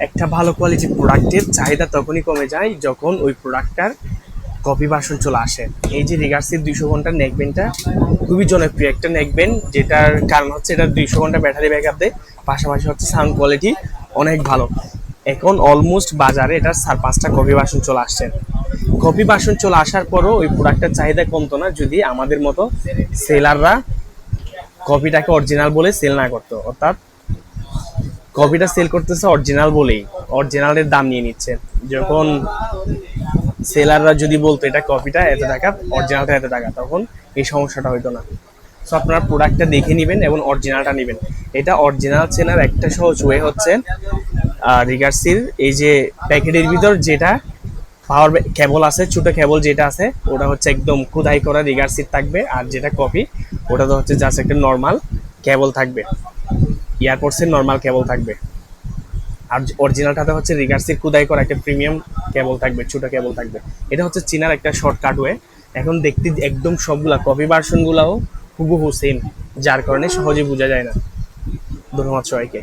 একটা ভালো কোয়ালিটির প্রোডাক্টের চাহিদা তখনই কমে যায় যখন ওই প্রোডাক্টটার কপি ভার্সন চলে আসে। এই যে রিগার্সের 200 ঘন্টার নেকবেনটা খুবই জনপ্রিয় একটা নেকবেন, যেটার কারণ হচ্ছে এটা 200 ঘন্টা ব্যাটারি ব্যাকআপ দেয়, পাশাপাশি হচ্ছে সাউন্ড কোয়ালিটি অনেক ভালো। এখন অলমোস্ট বাজারে এটার 4-5টা কপি ভার্সন চলে আসছে। কপি ভার্সন চলে আসার পরও ওই প্রোডাক্টের চাহিদা কমতো না যদি আমাদের মতো সেলাররা কপিটাকে অরিজিনাল বলে সেল না করতো। অর্থাৎ কপিটা সেল করতেছে অরিজিনাল বলেই, অরিজিনালের দাম নিয়ে নিচ্ছে। যখন সেলাররা যদি বলতো এটা কপিটা এত টাকা, অরিজিনালটা এত টাকা, তখন এই সমস্যাটা হইতো না। সো আপনারা প্রোডাক্টটা দেখে নেবেন এবং অরিজিনালটা নেবেন। এটা অরিজিনাল চেনার একটা সহজ ওয়ে হচ্ছে রিগার্সির এই যে প্যাকেটের ভিতর যেটা পাওয়ার কেবল আছে, ছোট কেবল যেটা আছে ওটা হচ্ছে একদম খোদাই করা রিগার্সির থাকবে, আর যেটা কপি ওটা তো হচ্ছে জাস্ট একটা নর্মাল কেবল থাকবে, ইয়ারপডসের নর্মাল কেবল থাকবে। আর অরিজিনালটাতে হচ্ছে রিগার্সির খোদাই করা একটা প্রিমিয়াম কেবল থাকবে, ছোট কেবল থাকবে। এটা হচ্ছে চীনার একটা শর্টকাট ওয়ে। এখন দেখতে একদম সবগুলা কপি ভার্সনগুলাও হুবহু সেম, যার কারণে সহজে বোঝা যায় না। ধন্যবাদ সবাইকে।